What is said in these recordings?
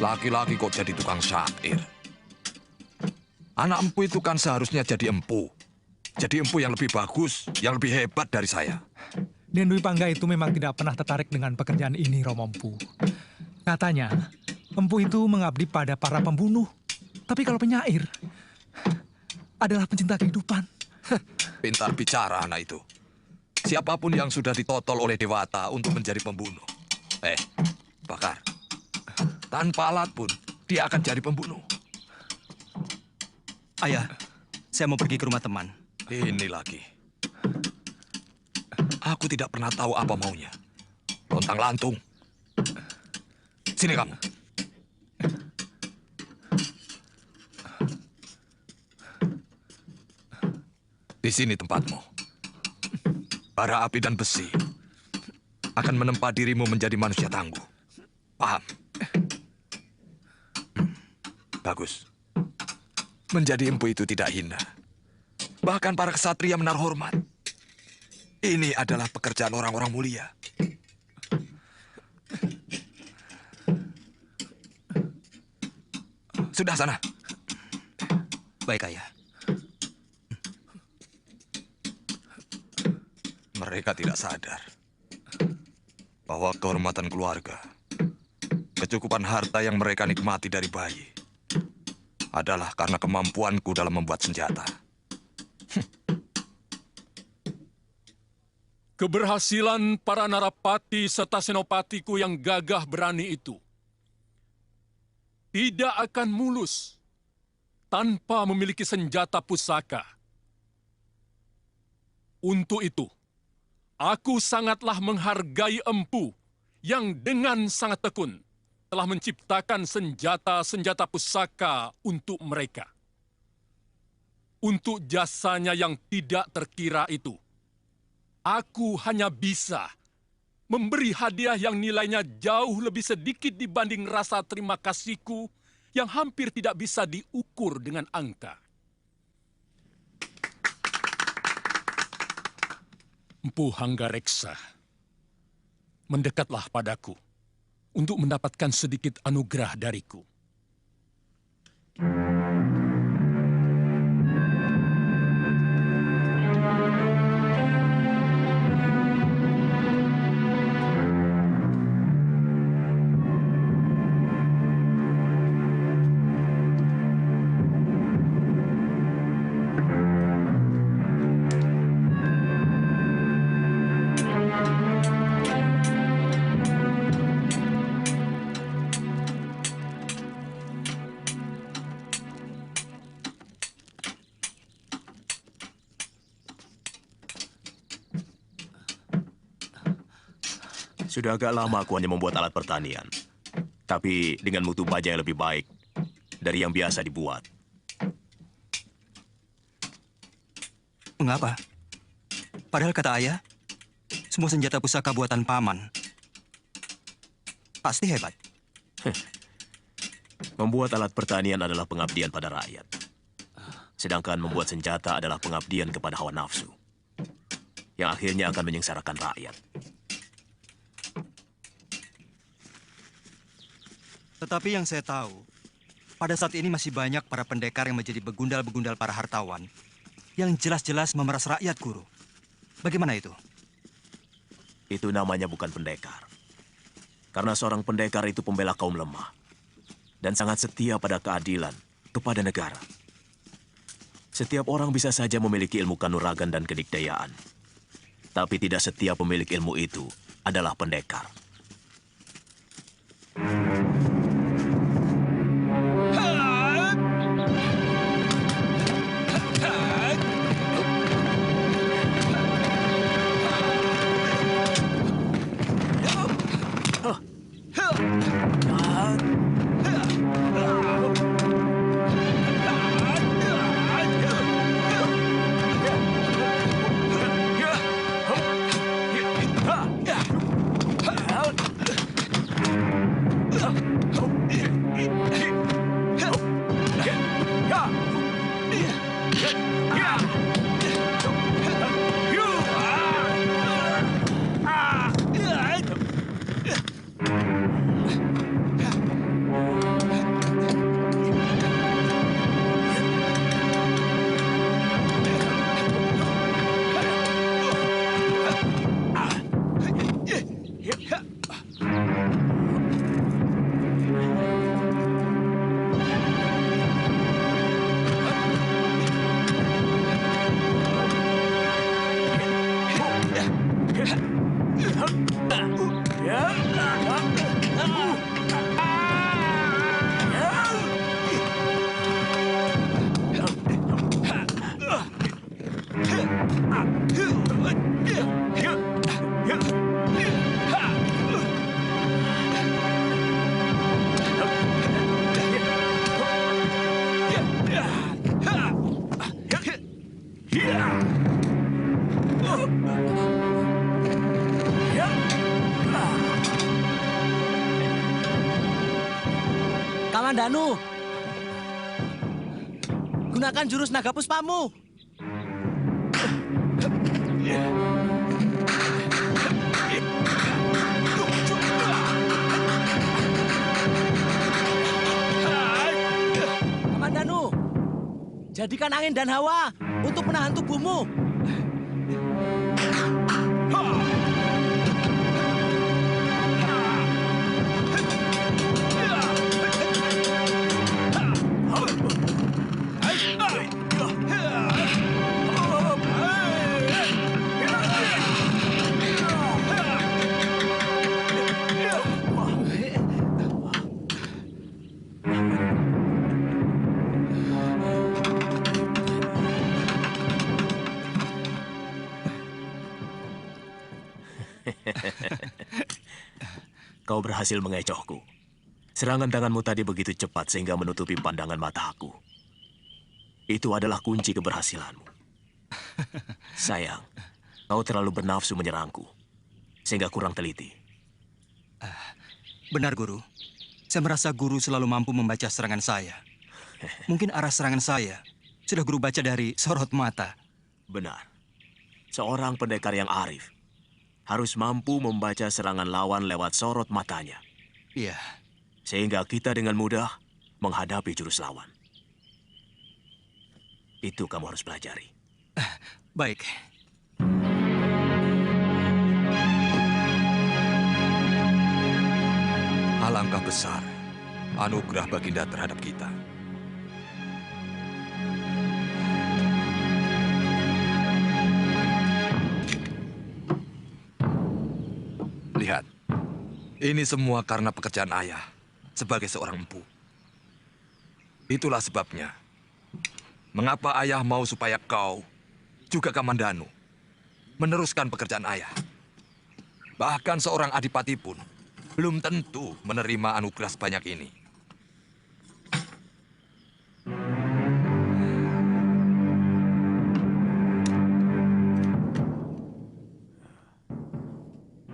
Laki-laki kok jadi tukang syair. Anak empu itu kan seharusnya jadi empu. Jadi empu yang lebih bagus, yang lebih hebat dari saya. Den Dwi Pangga itu memang tidak pernah tertarik dengan pekerjaan ini, Romo Empu. Katanya, empu itu mengabdi pada para pembunuh. Tapi kalau penyair, adalah pencinta kehidupan. Pintar bicara anak itu. Siapapun yang sudah ditotol oleh Dewata untuk menjadi pembunuh. Bakar. Tanpa alat pun, dia akan jadi pembunuh. Ayah, saya mau pergi ke rumah teman. Ini lagi. Aku tidak pernah tahu apa maunya. Lontang-lantung. Sini kamu. Di sini tempatmu. Bara api dan besi akan menempa dirimu menjadi manusia tangguh. Paham? Bagus. Menjadi empu itu tidak hina. Bahkan para kesatria menaruh hormat. Ini adalah pekerjaan orang-orang mulia. Sudah sana. Baik, Ayah. Mereka tidak sadar bahwa kehormatan keluarga, kecukupan harta yang mereka nikmati dari bayi, adalah karena kemampuanku dalam membuat senjata. Keberhasilan para narapati serta senopatiku yang gagah berani itu tidak akan mulus tanpa memiliki senjata pusaka. Untuk itu, aku sangatlah menghargai empu yang dengan sangat tekun telah menciptakan senjata-senjata pusaka untuk mereka. Untuk jasanya yang tidak terkira itu, aku hanya bisa memberi hadiah yang nilainya jauh lebih sedikit dibanding rasa terima kasihku yang hampir tidak bisa diukur dengan angka. Empu Hanggareksa, mendekatlah padaku untuk mendapatkan sedikit anugerah dariku. Sudah agak lama aku hanya membuat alat pertanian. Tapi dengan mutu baja yang lebih baik dari yang biasa dibuat. Mengapa? Padahal kata Ayah, semua senjata pusaka buatan paman pasti hebat. Membuat alat pertanian adalah pengabdian pada rakyat. Sedangkan membuat senjata adalah pengabdian kepada hawa nafsu. Yang akhirnya akan menyengsarakan rakyat. Tetapi yang saya tahu, pada saat ini masih banyak para pendekar yang menjadi begundal-begundal para hartawan yang jelas-jelas memeras rakyat, Guru. Bagaimana itu? Itu namanya bukan pendekar. Karena seorang pendekar itu pembela kaum lemah. Dan sangat setia pada keadilan, kepada negara. Setiap orang bisa saja memiliki ilmu kanuragan dan kedikdayaan. Tapi tidak setiap pemilik ilmu itu adalah pendekar. Kamandanu, gunakan jurus naga puspamu. Kamandanu, jadikan angin dan hawa untuk menahan tubuhmu. Kau berhasil mengecohku. Serangan tanganmu tadi begitu cepat sehingga menutupi pandangan mataku. Itu adalah kunci keberhasilanmu. Sayang, kau terlalu bernafsu menyerangku, sehingga kurang teliti. Benar, Guru. Saya merasa Guru selalu mampu membaca serangan saya. Mungkin arah serangan saya sudah Guru baca dari sorot mata. Benar. Seorang pendekar yang arif harus mampu membaca serangan lawan lewat sorot matanya. Iya. Sehingga kita dengan mudah menghadapi jurus lawan. Itu kamu harus pelajari. Baik. Alangkah besar anugerah Baginda terhadap kita. Lihat, ini semua karena pekerjaan ayah sebagai seorang empu. Itulah sebabnya, mengapa ayah mau supaya kau, juga Kamandanu, meneruskan pekerjaan ayah. Bahkan seorang adipati pun belum tentu menerima anugerah sebanyak ini.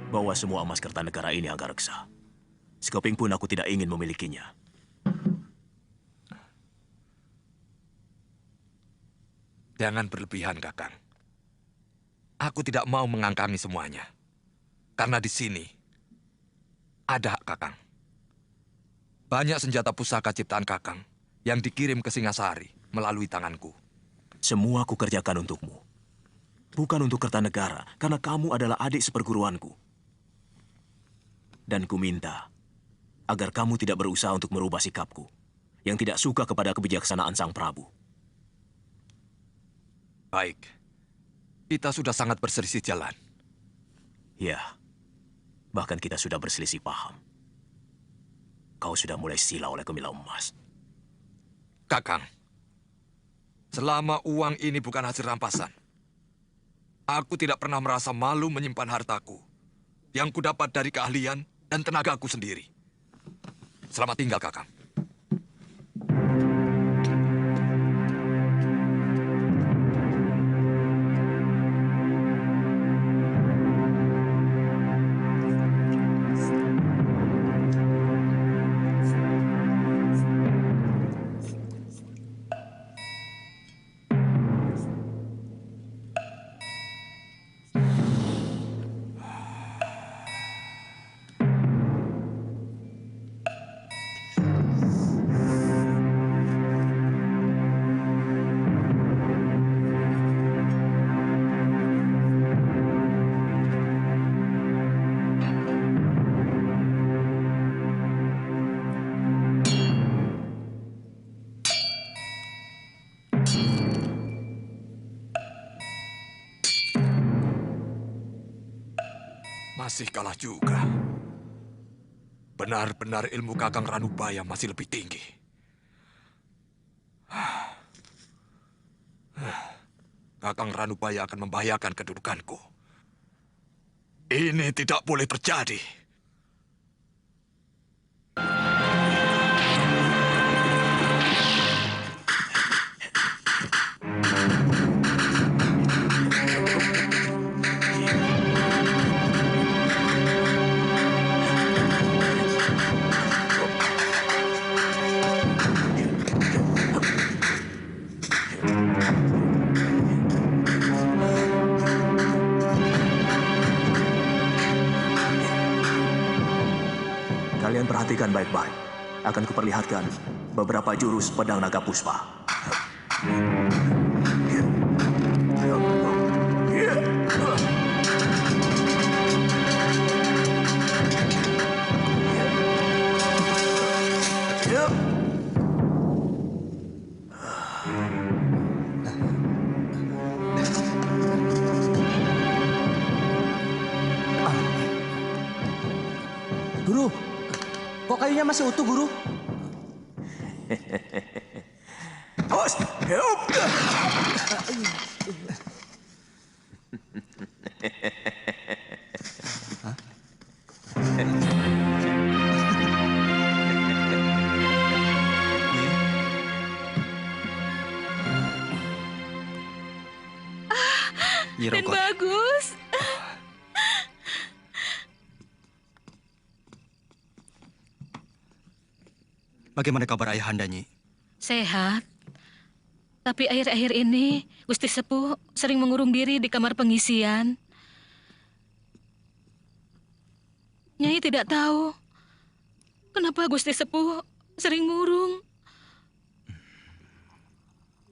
Bawa semua emas Kertanegara ini, Anggareksa. Sekeping pun aku tidak ingin memilikinya. Jangan berlebihan, Kakang. Aku tidak mau mengangkangi semuanya. Karena di sini ada hak Kakang. Banyak senjata pusaka ciptaan Kakang yang dikirim ke Singasari melalui tanganku. Semua aku kerjakan untukmu. Bukan untuk Kertanegara, karena kamu adalah adik seperguruanku. Dan ku minta agar kamu tidak berusaha untuk merubah sikapku yang tidak suka kepada kebijaksanaan Sang Prabu. Baik, kita sudah sangat berselisih jalan. Ya, bahkan kita sudah berselisih paham. Kau sudah mulai silau oleh Gemilang Emas. Kakang, selama uang ini bukan hasil rampasan, aku tidak pernah merasa malu menyimpan hartaku yang kudapat dari keahlian dan tenagaku sendiri. Selamat tinggal, Kakang. Masih kalah juga. Benar-benar ilmu Kakang Ranubaya masih lebih tinggi. Kakang Ranubaya akan membahayakan kedudukanku. Ini tidak boleh terjadi. Kalian perhatikan baik-baik. Akan kuperlihatkan beberapa jurus pedang naga puspa. Guru, kok kayunya masih utuh, Guru? Awas! Help! Nyi Dan Rongkot, bagus. bagaimana kabar Ayahanda, Nyi? Sehat. Tapi akhir-akhir ini Gusti Sepuh sering mengurung diri di kamar pengisian. Nyai tidak tahu kenapa Gusti Sepuh sering murung.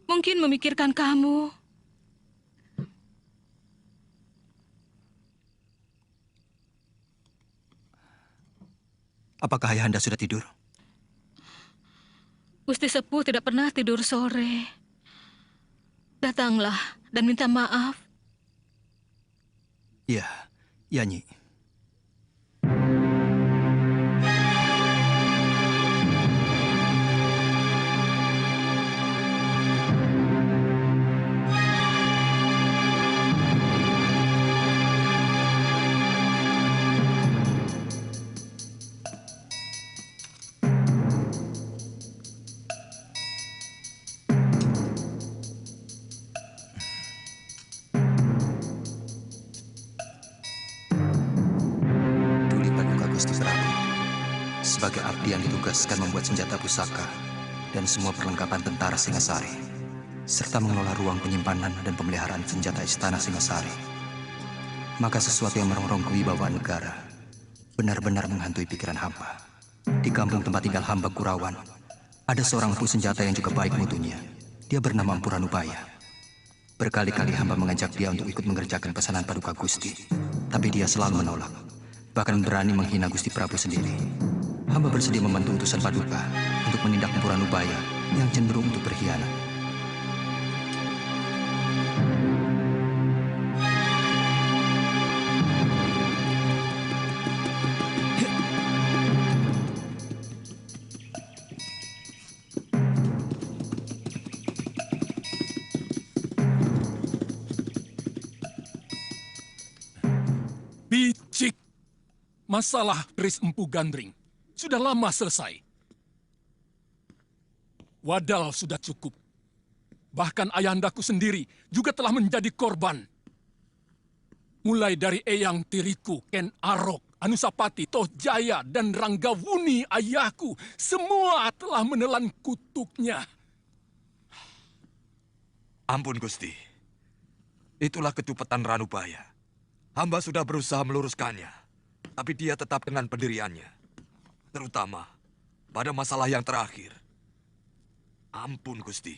Mungkin memikirkan kamu. Apakah Ayahanda sudah tidur? Gusti Sepuh tidak pernah tidur sore. Datanglah dan minta maaf. Iya, iya, Nyi. Tuli Paduka Gusti Prabu. Sebagai abdi yang ditugaskan membuat senjata pusaka dan semua perlengkapan tentara Singasari, serta mengelola ruang penyimpanan dan pemeliharaan senjata istana Singasari. Maka sesuatu yang merongrong kewibawaan negara benar-benar menghantui pikiran hamba. Di kampung tempat tinggal hamba Kurawan, ada seorang empu senjata yang juga baik mutunya. Dia bernama Empu Ranubaya. Berkali-kali hamba mengajak dia untuk ikut mengerjakan pesanan Paduka Gusti, tapi dia selalu menolak. Bahkan berani menghina Gusti Prabu sendiri. Hamba bersedia membantu utusan Paduka untuk menindak Empu Ranubaya yang cenderung untuk berkhianat. Bicik. Masalah keris Empu Gandring sudah lama selesai. Wadal sudah cukup. Bahkan ayahandaku sendiri juga telah menjadi korban. Mulai dari Eyang Tiriku, Ken Arok, Anusapati, Toh Jaya, dan Ranggawuni ayahku, semua telah menelan kutuknya. Ampun, Gusti. Itulah ketupetan Ranubaya. Hamba sudah berusaha meluruskannya, tapi dia tetap dengan pendiriannya. Terutama pada masalah yang terakhir. Ampun, Gusti.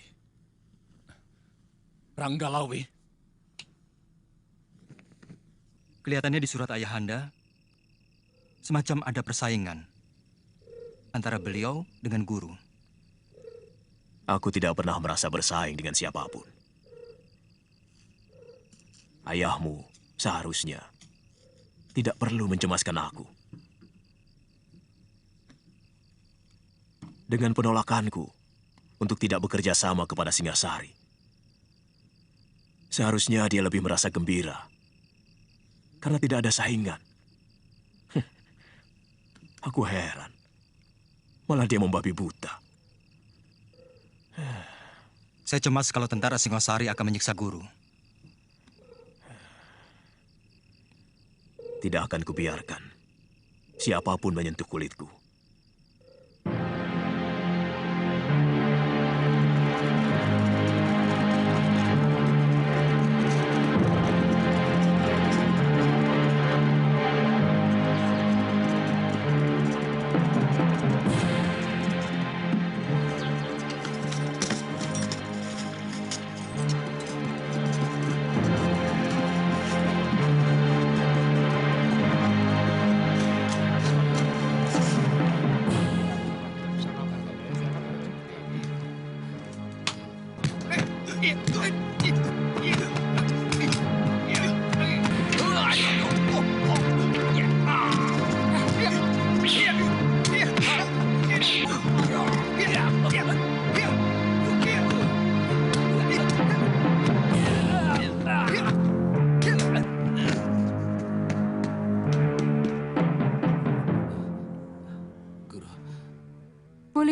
Ranggalawe, Kelihatannya di surat Ayahanda, semacam ada persaingan antara beliau dengan guru. Aku tidak pernah merasa bersaing dengan siapapun. Ayahmu seharusnya tidak perlu mencemaskan aku. Dengan penolakanku untuk tidak bekerja sama kepada Singasari, seharusnya dia lebih merasa gembira karena tidak ada saingan. Aku heran, malah dia membabi buta. Saya cemas kalau tentara Singasari akan menyiksa guru. Tidak akan kubiarkan siapapun menyentuh kulitku.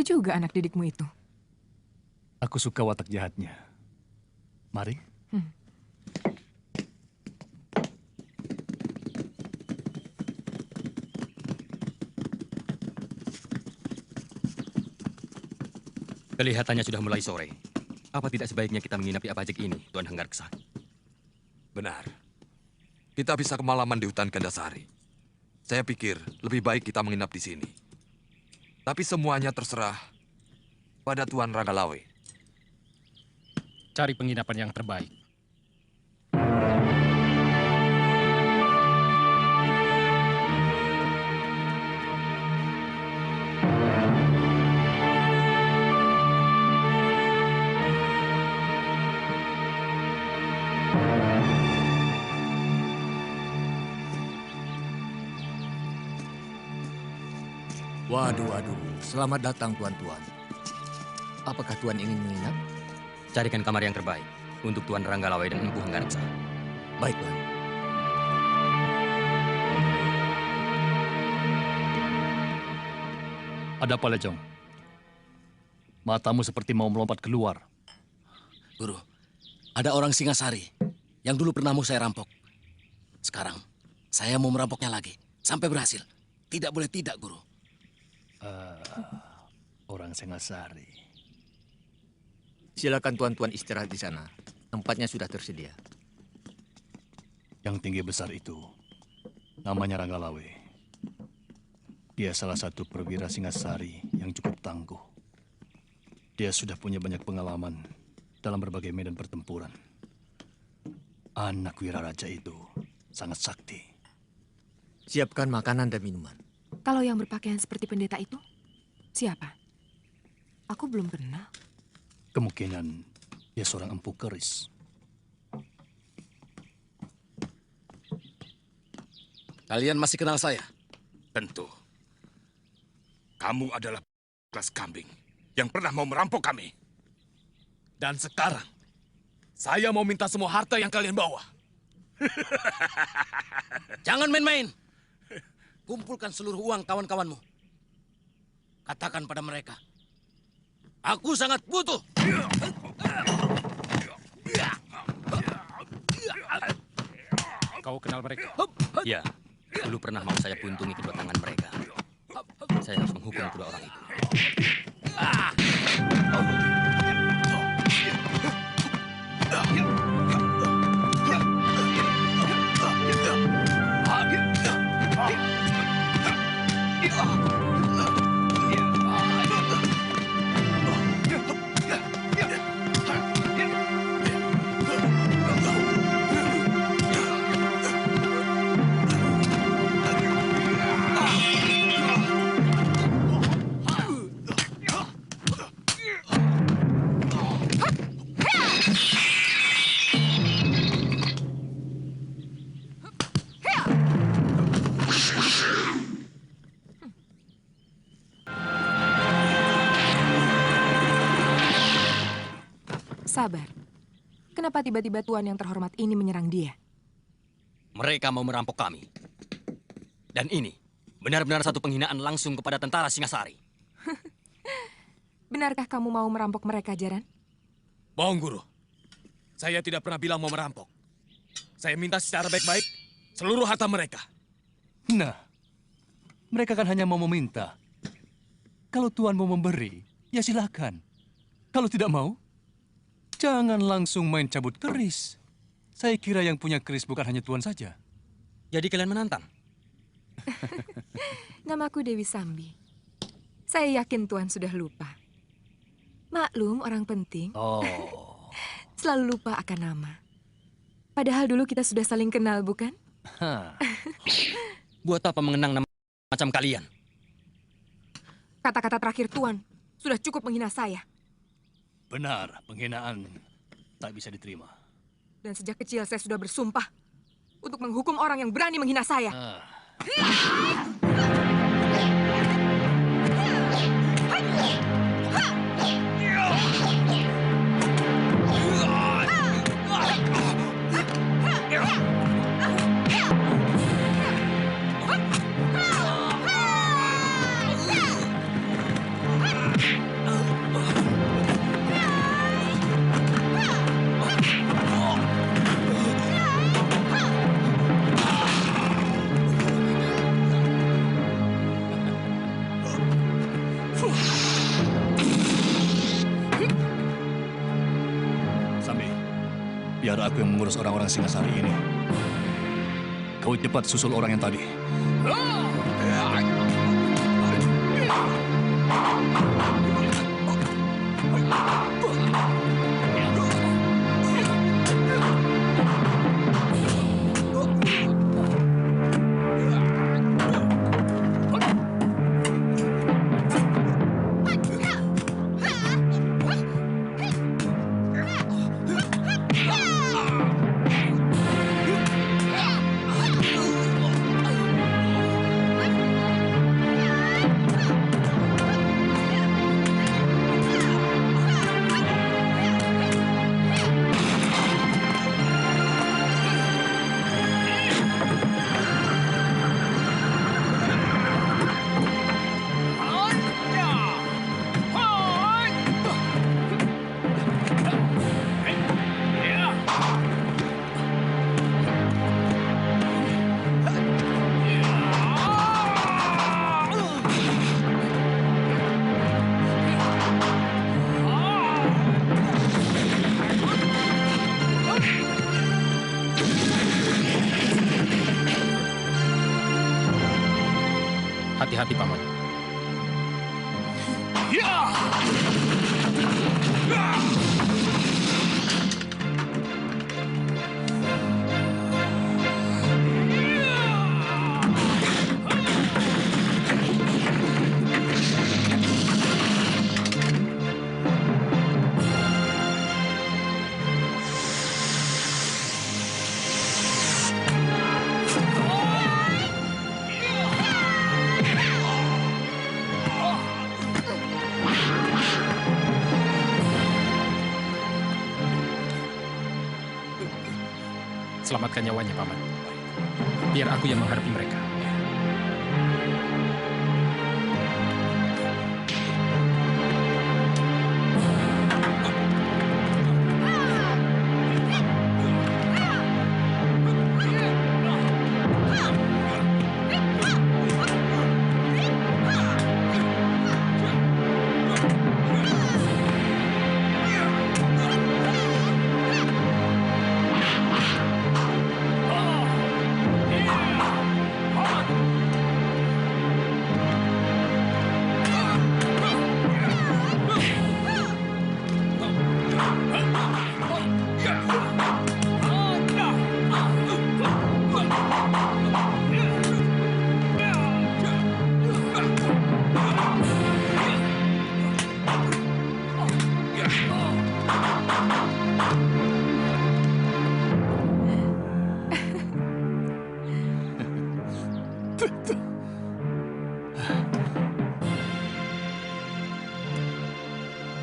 juga anak didikmu itu. Aku suka watak jahatnya. Mari. Kelihatannya sudah mulai sore. Apa tidak sebaiknya kita menginap di Apajek ini, Tuan Hanggarksa? Benar. Kita bisa kemalaman di hutan Gandasari. Saya pikir lebih baik kita menginap di sini. Tapi semuanya terserah pada Tuan Ranggalawe. Cari penginapan yang terbaik. Waduh, selamat datang tuan-tuan. Apakah tuan ingin menginap? Carikan kamar yang terbaik untuk Tuan Ranggalawe dan Empu Hanggarksa. Baik, tuan. Ada apa, Lejong? Matamu seperti mau melompat keluar. Guru, ada orang Singasari yang dulu pernah mau saya rampok. Sekarang, saya mau merampoknya lagi. Sampai berhasil. Tidak boleh tidak, Guru. Orang Singasari. Silakan tuan-tuan istirahat di sana. Tempatnya sudah tersedia. Yang tinggi besar itu, namanya Ranggalawe. Dia salah satu perwira Singasari yang cukup tangguh. Dia sudah punya banyak pengalaman dalam berbagai medan pertempuran. Anak wira raja itu sangat sakti. Siapkan makanan dan minuman. Kalau yang berpakaian seperti pendeta itu, siapa? Aku belum kenal. Kemungkinan dia seorang empu keris. Kalian masih kenal saya? Tentu. Kamu adalah kelas kambing yang pernah mau merampok kami. Dan sekarang, saya mau minta semua harta yang kalian bawa. Jangan main-main. Kumpulkan seluruh uang kawan-kawanmu. Katakan pada mereka, aku sangat butuh. Kau kenal mereka? Ya, dulu pernah mau saya buntungi kedua tangan mereka. Saya harus menghukum kedua orang itu. Sabar. Kenapa tiba-tiba tuan yang terhormat ini menyerang dia? Mereka mau merampok kami. Dan ini benar-benar satu penghinaan langsung kepada tentara Singasari. Benarkah kamu mau merampok mereka, Jaran? Bohong, Guru. Saya tidak pernah bilang mau merampok. Saya minta secara baik-baik seluruh harta mereka. Nah, mereka kan hanya mau meminta. Kalau tuan mau memberi, ya silakan. Kalau tidak mau, jangan langsung main cabut keris. Saya kira yang punya keris bukan hanya tuan saja. Jadi kalian menantang? Namaku Dewi Sambi. Saya yakin tuan sudah lupa. Maklum, orang penting. Selalu lupa akan nama. Padahal dulu kita sudah saling kenal, bukan? Buat apa mengenang nama macam kalian? Kata-kata terakhir tuan sudah cukup menghina saya. Benar, penghinaan tak bisa diterima. Dan sejak kecil saya sudah bersumpah untuk menghukum orang yang berani menghina saya. biar aku yang mengurus orang-orang Singasari ini. Kau cepat susul orang yang tadi. Hati-hati, Paman. Selamatkan nyawanya, Paman. Biar aku yang menghadapi mereka.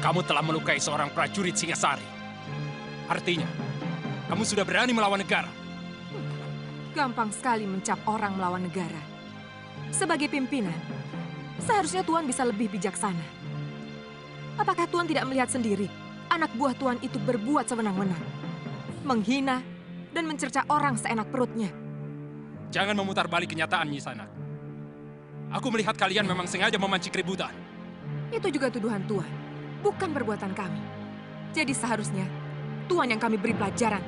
Kamu telah melukai seorang prajurit Singasari. Artinya, kamu sudah berani melawan negara. Gampang sekali mencap orang melawan negara. Sebagai pimpinan, seharusnya Tuan bisa lebih bijaksana. Apakah Tuan tidak melihat sendiri anak buah Tuan itu berbuat sewenang-wenang? Menghina dan mencerca orang seenak perutnya. Jangan memutar balik kenyataan, Nyi Sanak. Aku melihat kalian memang sengaja memancing keributan. Itu juga tuduhan Tuan, bukan perbuatan kami. Jadi seharusnya Tuan yang kami beri pelajaran.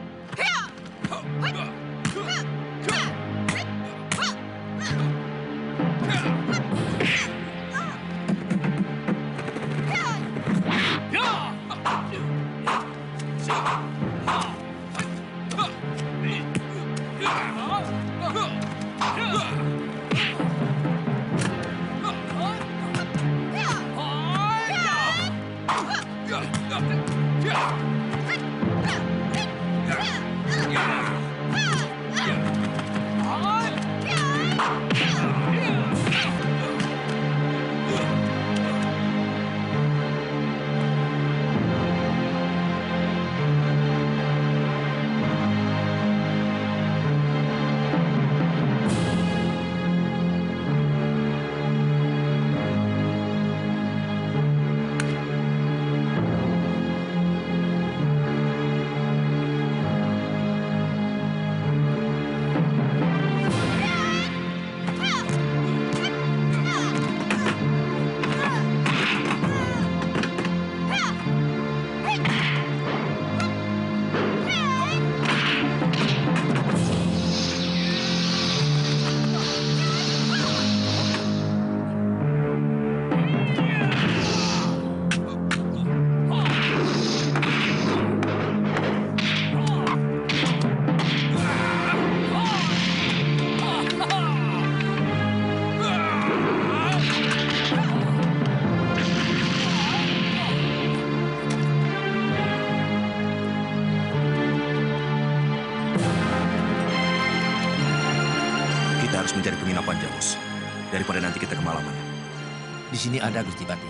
kita harus mencari penginapan Jamus. Daripada nanti kita kemalaman. Di sini ada Gusti Pati.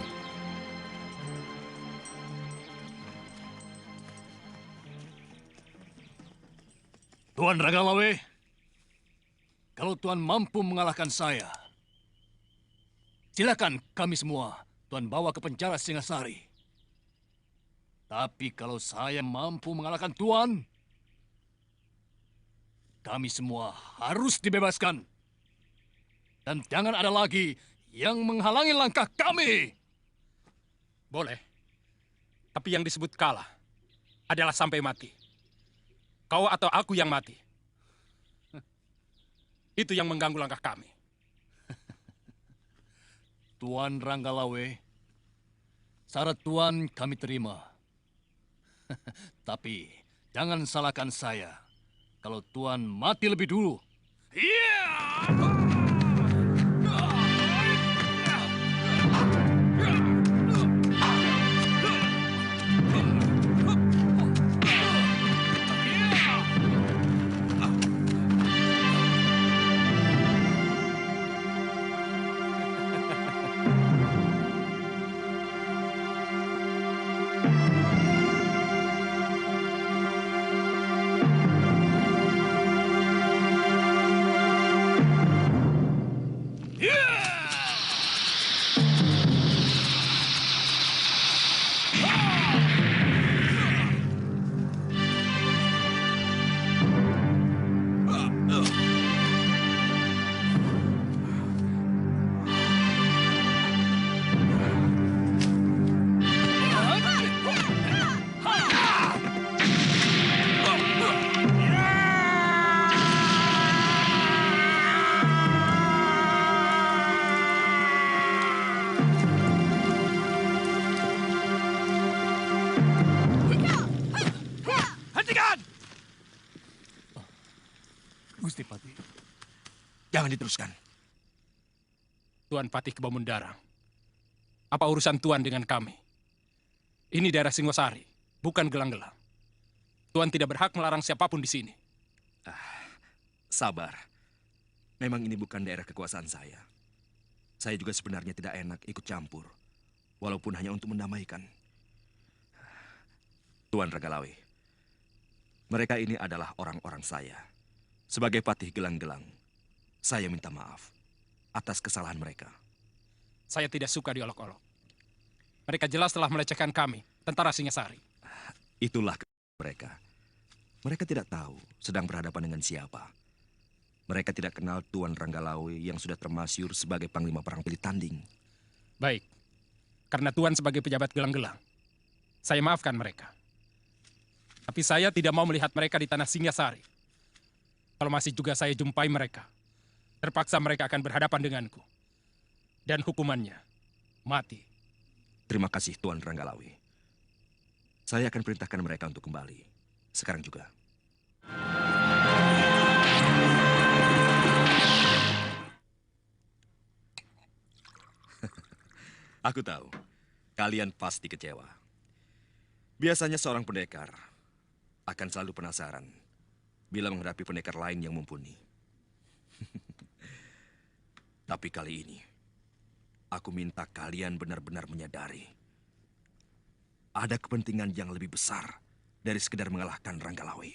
Tuan Ranggalawe, kalau Tuan mampu mengalahkan saya, silakan kami semua Tuan bawa ke penjara Singasari. Tapi kalau saya mampu mengalahkan Tuan, kami semua harus dibebaskan. Dan jangan ada lagi yang menghalangi langkah kami. Boleh. Tapi yang disebut kalah adalah sampai mati. Kau atau aku yang mati. Itu yang mengganggu langkah kami. Tuan Ranggalawe, syarat Tuan kami terima. Tapi jangan salahkan saya kalau Tuan mati lebih dulu. Gusti Pati. Jangan diteruskan. Tuan Patih Kebamundarang. Apa urusan Tuan dengan kami? Ini daerah Singosari, bukan Gelang-Gelang. Tuan tidak berhak melarang siapapun di sini. Sabar. Memang ini bukan daerah kekuasaan saya. Saya juga sebenarnya tidak enak ikut campur. Walaupun hanya untuk mendamaikan. Tuan Ranggalawe, mereka ini adalah orang-orang saya. Sebagai Patih Gelang-Gelang, saya minta maaf atas kesalahan mereka. Saya tidak suka diolok-olok. Mereka jelas telah melecehkan kami, tentara Singasari. Itulah mereka. Mereka tidak tahu sedang berhadapan dengan siapa. Mereka tidak kenal Tuan Ranggalawe yang sudah termasyhur sebagai Panglima Perang Pilih Tanding. Baik, karena Tuan sebagai pejabat Gelang-Gelang, saya maafkan mereka. Tapi saya tidak mau melihat mereka di tanah Singasari. Kalau masih juga saya jumpai mereka, terpaksa mereka akan berhadapan denganku. Dan hukumannya, mati. Terima kasih Tuan Ranggalawe. Saya akan perintahkan mereka untuk kembali. Sekarang juga. Aku tahu, kalian pasti kecewa. Biasanya seorang pendekar akan selalu penasaran bila menghadapi pendekar lain yang mumpuni. Tapi kali ini, aku minta kalian benar-benar menyadari ada kepentingan yang lebih besar dari sekedar mengalahkan Ranggalawe.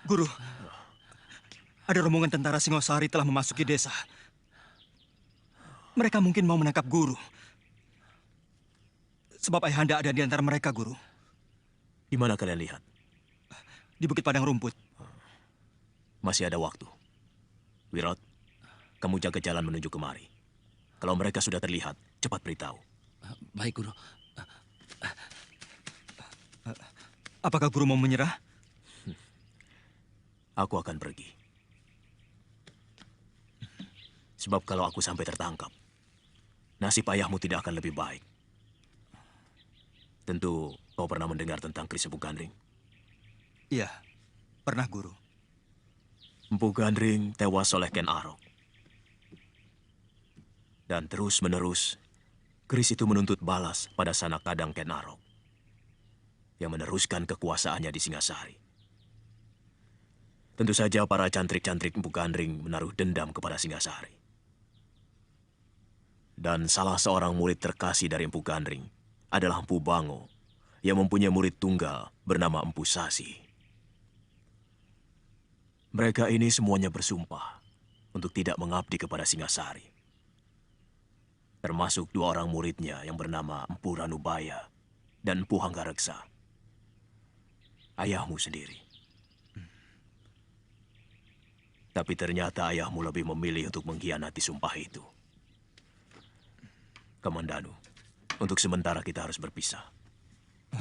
Guru, ada rombongan tentara Singosari telah memasuki desa. Mereka mungkin mau menangkap guru. Sebab Ayahanda ada di antara mereka, Guru. Di mana kalian lihat? Di Bukit Padang Rumput. Masih ada waktu. Wirot, kamu jaga jalan menuju kemari. Kalau mereka sudah terlihat, cepat beritahu. Baik, Guru. Apakah Guru mau menyerah? Aku akan pergi. Sebab kalau aku sampai tertangkap, nasib ayahmu tidak akan lebih baik. Tentu kau pernah mendengar tentang Kris Empu Gandring? Iya, pernah, Guru. Empu Gandring tewas oleh Ken Arok. Dan terus-menerus, Kris itu menuntut balas pada sanak kadang Ken Arok yang meneruskan kekuasaannya di Singasari. Tentu saja para cantrik-cantrik Empu Gandring menaruh dendam kepada Singasari. Dan salah seorang murid terkasih dari Empu Gandring adalah Empu Bango yang mempunyai murid tunggal bernama Empu Sasi. Mereka ini semuanya bersumpah untuk tidak mengabdi kepada Singasari. Termasuk dua orang muridnya yang bernama Empu Ranubaya dan Empu Hanggareksa. Ayahmu sendiri. Tapi ternyata ayahmu lebih memilih untuk mengkhianati sumpah itu. Kamandanu, untuk sementara kita harus berpisah.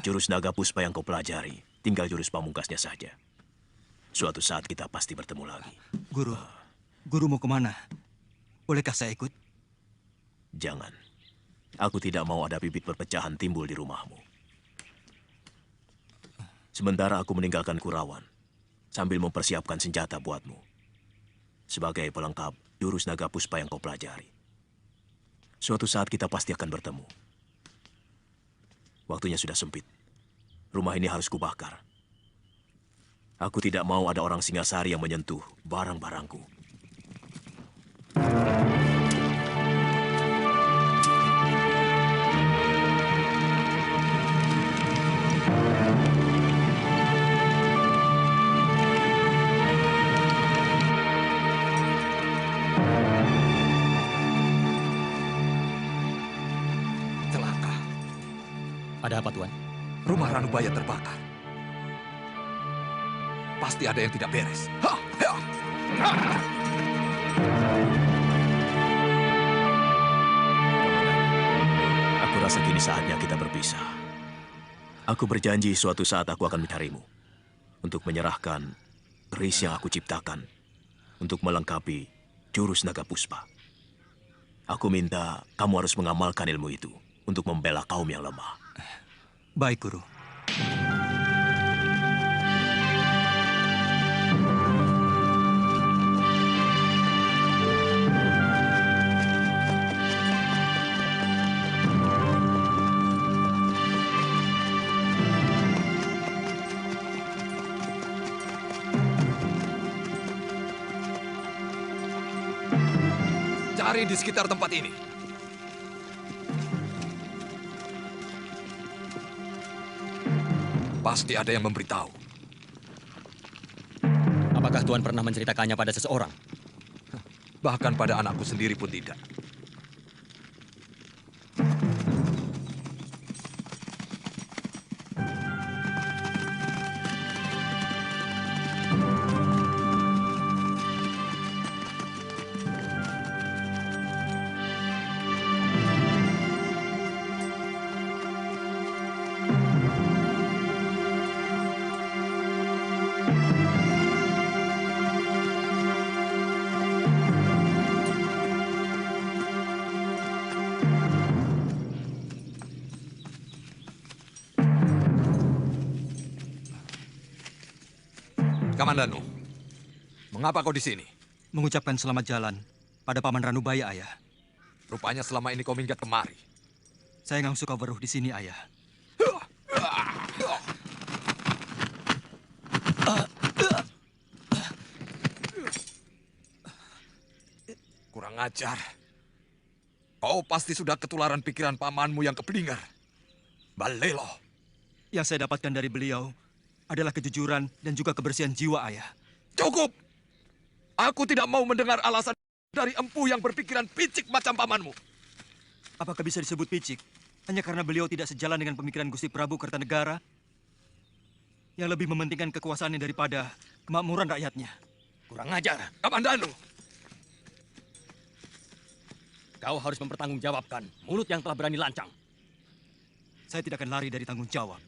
Jurus naga puspa yang kau pelajari, tinggal jurus pamungkasnya saja. Suatu saat kita pasti bertemu lagi. Guru mau kemana? Bolehkah saya ikut? Jangan. Aku tidak mau ada bibit perpecahan timbul di rumahmu. Sementara aku meninggalkan Kurawan, sambil mempersiapkan senjata buatmu. Sebagai pelengkap jurus naga puspa yang kau pelajari. Suatu saat kita pasti akan bertemu. Waktunya sudah sempit. Rumah ini harus kubakar. Aku tidak mau ada orang Singasari yang menyentuh barang-barangku. Ada apa, Tuan? Rumah Ranubaya terbakar. Pasti ada yang tidak beres. Aku rasa kini saatnya kita berpisah. Aku berjanji suatu saat aku akan mencarimu untuk menyerahkan keris yang aku ciptakan untuk melengkapi jurus naga puspa. Aku minta kamu harus mengamalkan ilmu itu untuk membela kaum yang lemah. Baik, Guru. Cari di sekitar tempat ini. Pasti ada yang memberitahu. Apakah Tuan pernah menceritakannya pada seseorang? Bahkan pada anakku sendiri pun tidak. Kamandanu, mengapa kau di sini? Mengucapkan selamat jalan pada Paman Ranubaya, Ayah. Rupanya selama ini kau minggat kemari. Saya nggak suka beruh di sini, Ayah. Kurang ajar. Kau pasti sudah ketularan pikiran pamanmu yang keblinger. Balelo. Yang saya dapatkan dari beliau adalah kejujuran dan juga kebersihan jiwa, Ayah. Cukup! Aku tidak mau mendengar alasan dari empu yang berpikiran picik macam pamanmu. Apakah bisa disebut picik? Hanya karena beliau tidak sejalan dengan pemikiran Gusti Prabu Kertanegara yang lebih mementingkan kekuasaannya daripada kemakmuran rakyatnya. Kurang ajar. Kamandanu! Kau harus mempertanggungjawabkan mulut yang telah berani lancang. Saya tidak akan lari dari tanggung jawab.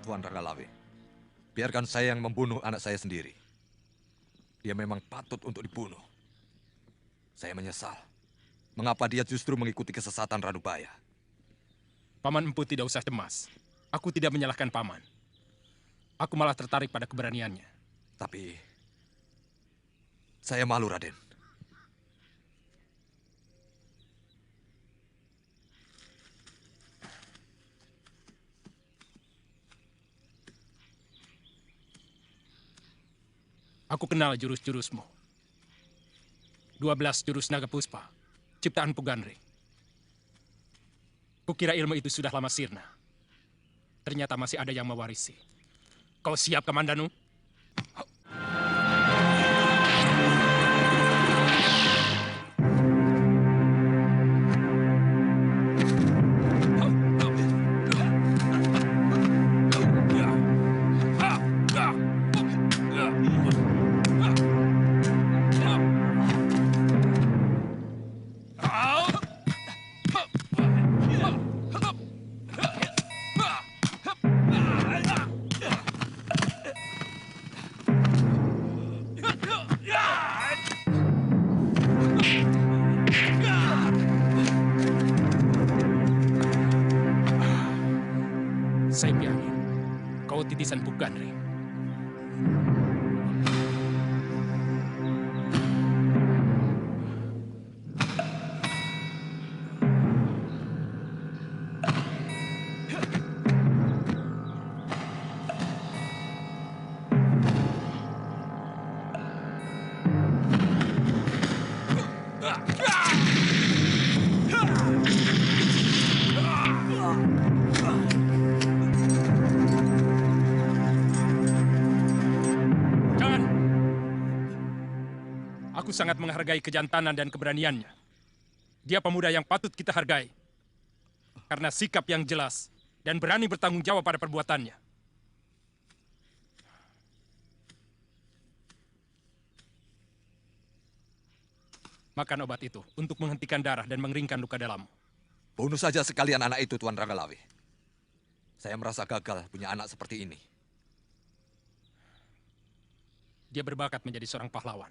Tuan Ranggalawe, biarkan saya yang membunuh anak saya sendiri. Dia memang patut untuk dibunuh. Saya menyesal. Mengapa dia justru mengikuti kesesatan Ranubaya? Paman Empu tidak usah cemas. Aku tidak menyalahkan Paman. Aku malah tertarik pada keberaniannya. Tapi, saya malu, Raden. Aku kenal jurus-jurusmu. 12 jurus naga puspa, ciptaan Pugandri. Kukira ilmu itu sudah lama sirna. Ternyata masih ada yang mewarisi. Kau siap, Kamandanu? Saya yakin kau titisan Pugandri. Aku sangat menghargai kejantanan dan keberaniannya. Dia pemuda yang patut kita hargai. Karena sikap yang jelas dan berani bertanggung jawab pada perbuatannya. Makan obat itu untuk menghentikan darah dan mengeringkan luka dalammu. Bunuh saja sekalian anak itu, Tuan Ranggalawe. Saya merasa gagal punya anak seperti ini. Dia berbakat menjadi seorang pahlawan.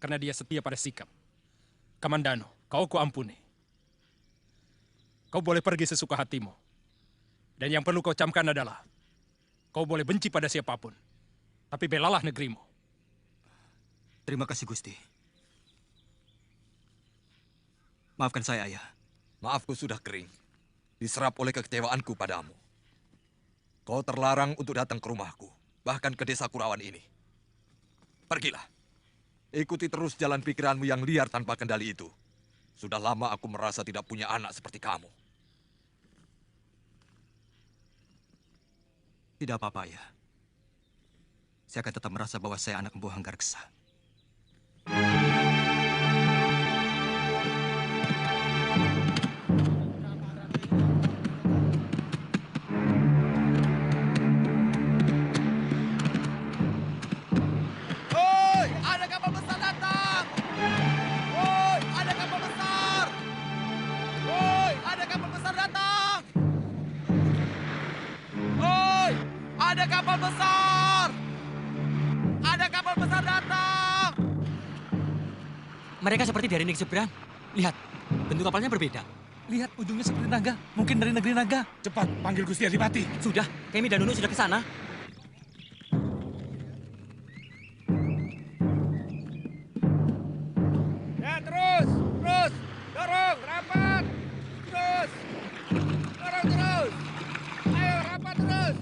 Karena dia setia pada sikap. Kamandanu, kau kuampuni. Kau boleh pergi sesuka hatimu. Dan yang perlu kau camkan adalah, kau boleh benci pada siapapun. Tapi belalah negerimu. Terima kasih, Gusti. Maafkan saya, Ayah. Maafku sudah kering. Diserap oleh kekecewaanku padamu. Kau terlarang untuk datang ke rumahku, bahkan ke desa Kurawan ini. Pergilah. Ikuti terus jalan pikiranmu yang liar tanpa kendali itu. Sudah lama aku merasa tidak punya anak seperti kamu. Tidak apa-apa, Ayah. Saya akan tetap merasa bahwa saya anak Empu Hanggareksa. Hoi, ada kapal besar datang! Hoi, ada kapal besar! Hoi, ada kapal besar datang! Hoi, ada kapal besar! Ada kapal besar datang! Mereka seperti dari negeri seberang. Lihat, bentuk kapalnya berbeda. Lihat ujungnya seperti naga. Mungkin dari negeri naga. Cepat, panggil Gusti Adipati. Sudah, Kemi dan Nunu sudah ke sana. Ya, terus. Dorong, rapat. Terus. Dorong terus. Ayo, rapat terus.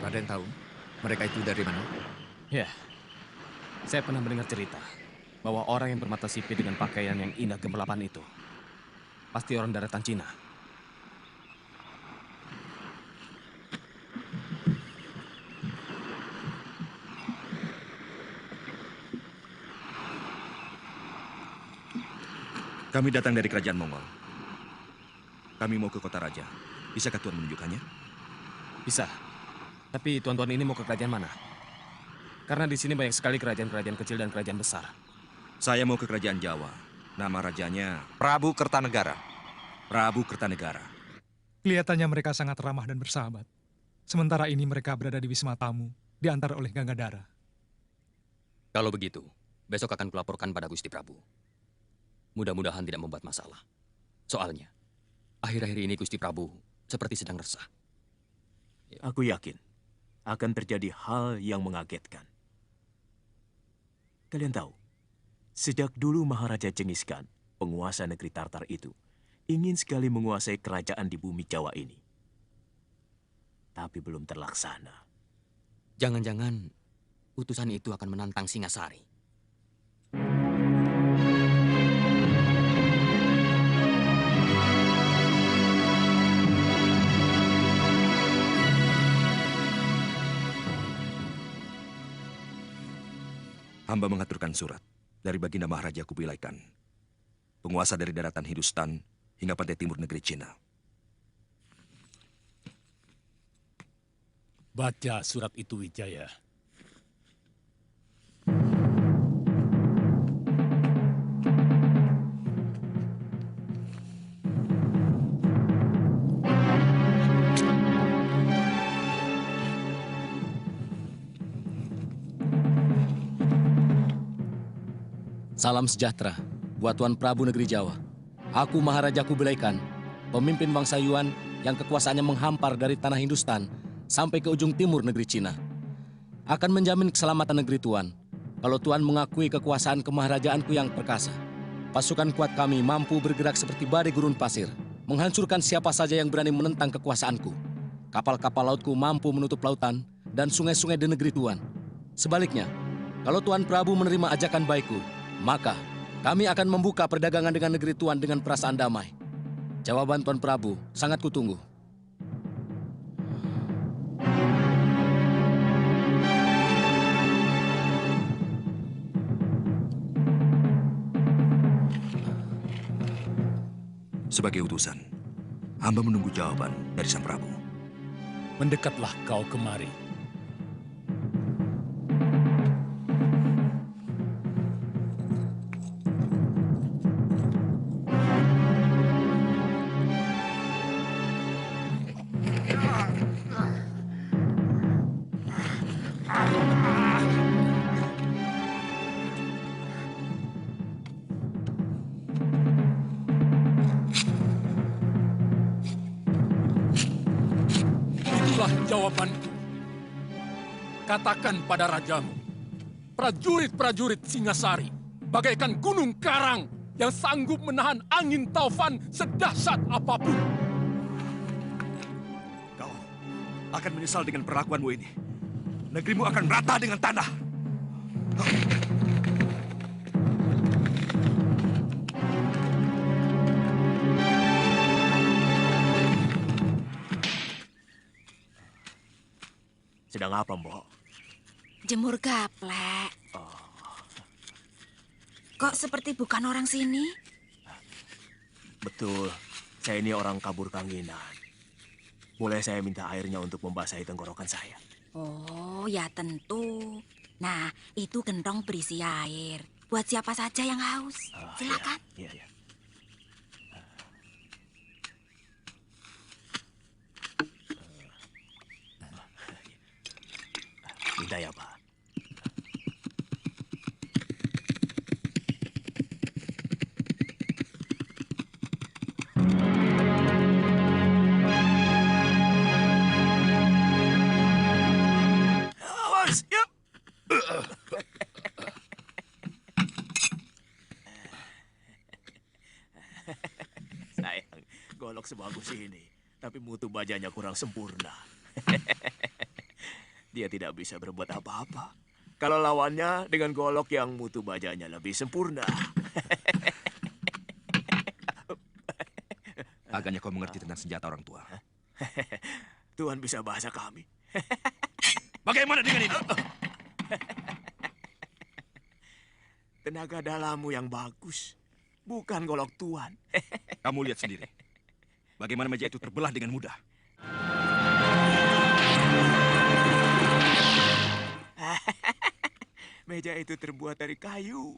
Raden tahu mereka itu dari mana? Ya, saya pernah mendengar cerita bahwa orang yang bermata sipit dengan pakaian yang indah gemerlapan itu pasti orang daratan Cina. Kami datang dari kerajaan Mongol. Kami mau ke kota raja. Bisakah Tuan menunjukkannya? Bisa. Tapi tuan-tuan ini mau ke kerajaan mana? Karena di sini banyak sekali kerajaan-kerajaan kecil dan kerajaan besar. Saya mau ke kerajaan Jawa. Nama rajanya Prabu Kertanegara. Prabu Kertanegara. Kelihatannya mereka sangat ramah dan bersahabat. Sementara ini mereka berada di Wisma Tamu, diantar oleh Gangadhara. Kalau begitu, besok akan kulaporkan pada Gusti Prabu. Mudah-mudahan tidak membuat masalah. Soalnya, akhir-akhir ini Gusti Prabu seperti sedang resah. Aku yakin akan terjadi hal yang mengagetkan. Kalian tahu, sejak dulu Maharaja Genghis Khan, penguasa negeri Tartar itu, ingin sekali menguasai kerajaan di bumi Jawa ini. Tapi belum terlaksana. Jangan-jangan utusan itu akan menantang Singasari. Hamba mengaturkan surat dari Baginda Maharaja Kubilai Khan, penguasa dari daratan Hindustan hingga pantai timur negeri Cina. Baca surat itu, Wijaya. Salam sejahtera buat Tuan Prabu Negeri Jawa. Aku Maharaja Kubilai Khan, pemimpin bangsa Yuan yang kekuasaannya menghampar dari tanah Hindustan sampai ke ujung timur negeri Cina. Akan menjamin keselamatan negeri Tuan kalau Tuan mengakui kekuasaan kemaharajaanku yang perkasa. Pasukan kuat kami mampu bergerak seperti badai gurun pasir, menghancurkan siapa saja yang berani menentang kekuasaanku. Kapal-kapal lautku mampu menutup lautan dan sungai-sungai di negeri Tuan. Sebaliknya, kalau Tuan Prabu menerima ajakan baikku, maka kami akan membuka perdagangan dengan negeri Tuan dengan perasaan damai. Jawaban Tuan Prabu sangat kutunggu. Sebagai utusan, hamba menunggu jawaban dari Sang Prabu. Mendekatlah kau kemari. Itulah jawabanku. katakan pada rajamu, prajurit-prajurit Singasari bagaikan gunung karang yang sanggup menahan angin taufan sedahsyat apapun. Kau akan menyesal dengan perlakuanmu ini. Negerimu akan rata dengan tanah. Sedang apa, Mbok? Jemur gaplek. Kok seperti bukan orang sini? Betul, saya ini orang kabur kanginan. Boleh saya minta airnya untuk membasahi tenggorokan saya? Oh, ya tentu. Nah, itu gentong berisi air. Buat siapa saja yang haus. Silakan. Iya, iya. Minta ya, Pak. Awas, yuk. Sayang, golok sebagus ini, tapi mutu bajanya kurang sempurna. Dia tidak bisa berbuat apa-apa. Kalau lawannya dengan golok yang mutu bajanya lebih sempurna. Agaknya kau mengerti tentang senjata orang tua. Tuhan bisa bahasa kami. Bagaimana dengan ini? Tenaga dalammu yang bagus, bukan golok Tuhan. Kamu lihat sendiri. Bagaimana meja itu terbelah dengan mudah. Meja itu terbuat dari kayu.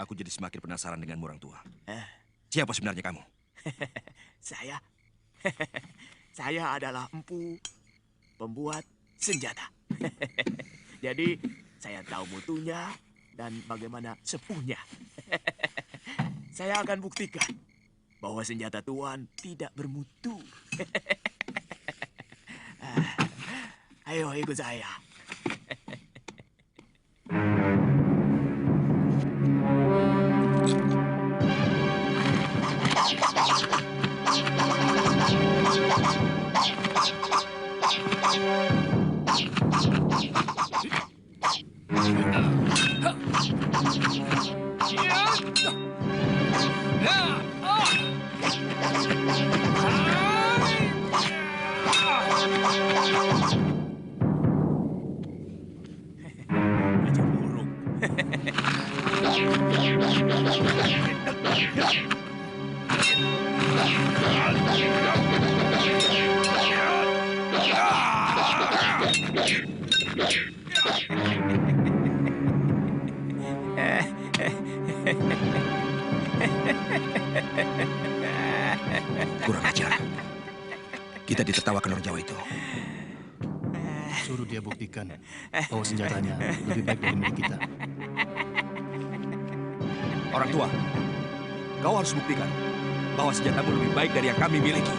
Aku jadi semakin penasaran denganmu orang tua. Siapa sebenarnya kamu? Saya? Saya adalah empu, pembuat senjata. Jadi, saya tahu mutunya dan bagaimana sepuhnya. Saya akan buktikan bahwa senjata Tuhan tidak bermutu. Ayo ikut saya. Kurang ajar. Kita ditertawakan orang Jawa itu. Suruh dia buktikan bahwa senjatanya lebih baik dari milik kita. Orang tua, kau harus buktikan bahwa senjatamu lebih baik dari yang kami miliki.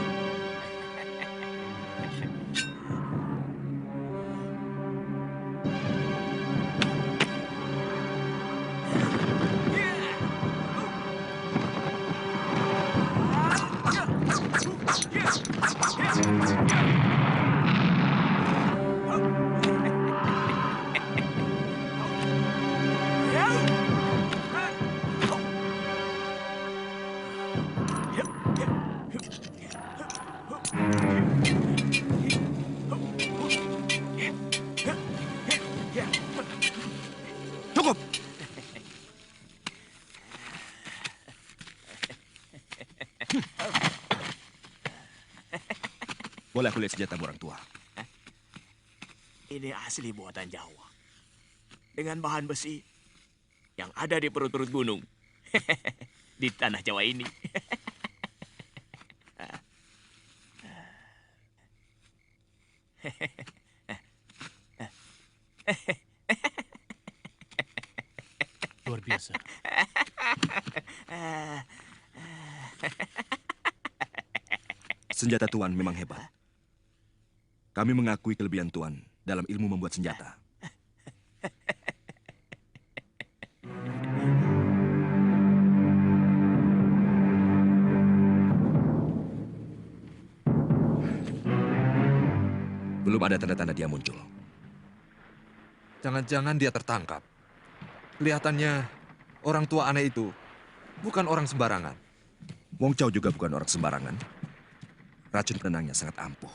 Cukup! Boleh aku lihat senjatamu orang tua? Ini asli buatan Jawa. Dengan bahan besi yang ada di perut-perut gunung. Di tanah Jawa ini. Luar biasa. senjata Tuan memang hebat. Kami mengakui kelebihan Tuan dalam ilmu membuat senjata. Belum ada tanda-tanda dia muncul. Jangan-jangan dia tertangkap. Kelihatannya orang tua aneh itu bukan orang sembarangan. Wong Chow juga bukan orang sembarangan. Racun penenangnya sangat ampuh.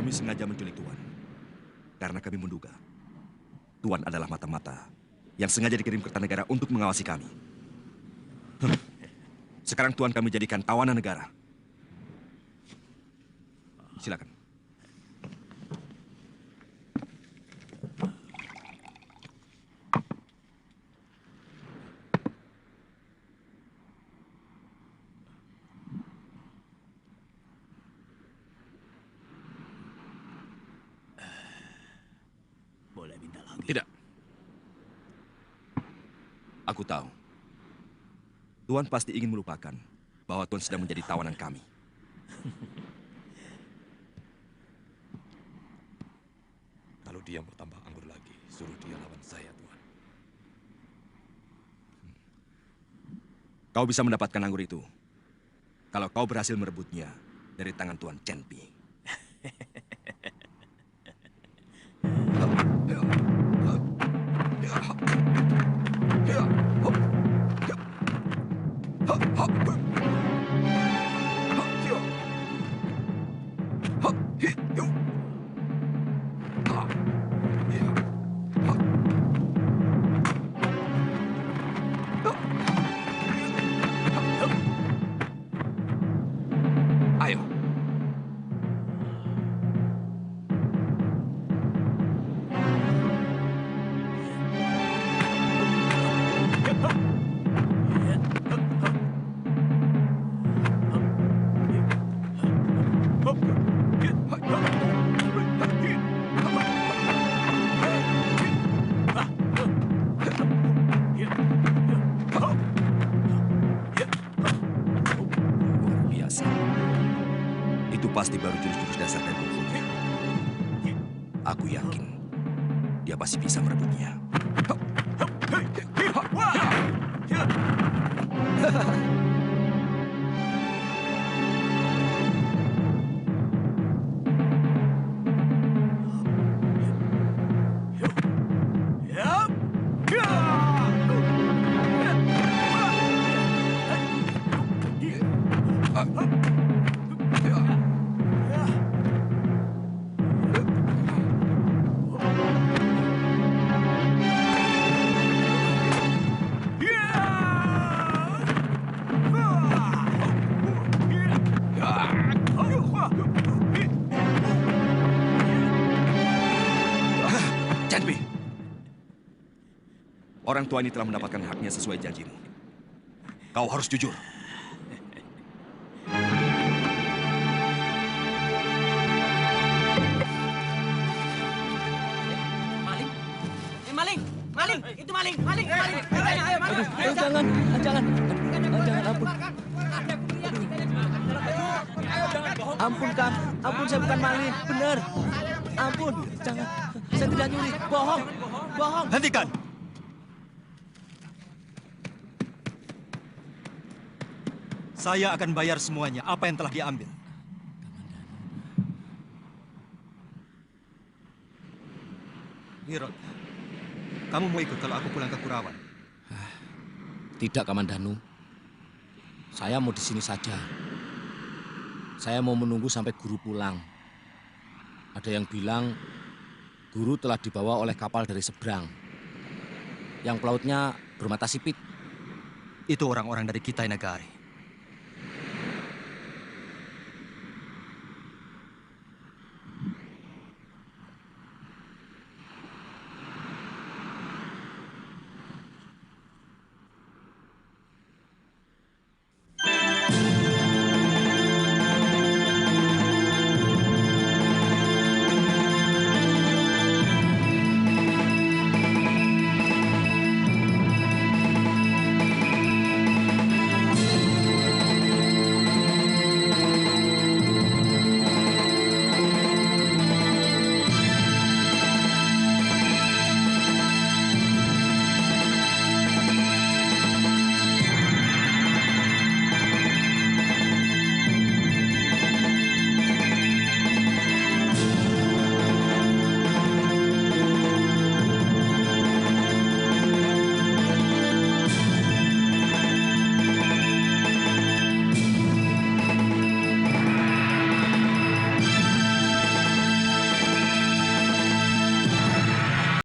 Kami sengaja menculik Tuan, karena kami menduga Tuan adalah mata-mata yang sengaja dikirim ke Kertanegara untuk mengawasi kami. Sekarang Tuan kami jadikan tawanan negara. Silakan. Tidak. Aku tahu. Tuan pasti ingin melupakan bahwa Tuan sedang menjadi tawanan kami. Kalau dia mau tambah anggur lagi, suruh dia lawan saya, Tuan. Kau bisa mendapatkan anggur itu kalau kau berhasil merebutnya dari tangan Tuan Chen Pi. Ayo. Biasa. Itu pasti baru jurus-jurus dasar dan kungfunya. Aku yakin dia pasti bisa merebutnya. Orang tua ini telah mendapatkan haknya sesuai janjimu. Kau harus jujur. Maling, itu maling. Ayo, maling. Aduh, jangan, ampun. Ampun, Kang. Ampun, saya bukan maling. Benar. Ampun, jangan. Saya tidak nyuri. Bohong. Hentikan! Saya akan bayar semuanya, apa yang telah diambil. Hirot, kamu mau ikut kalau aku pulang ke Kurawan? Tidak, Kamandanu. Saya mau di sini saja. Saya mau menunggu sampai guru pulang. Ada yang bilang guru telah dibawa oleh kapal dari seberang. Yang pelautnya bermata sipit. Itu orang-orang dari Kitai Nagari.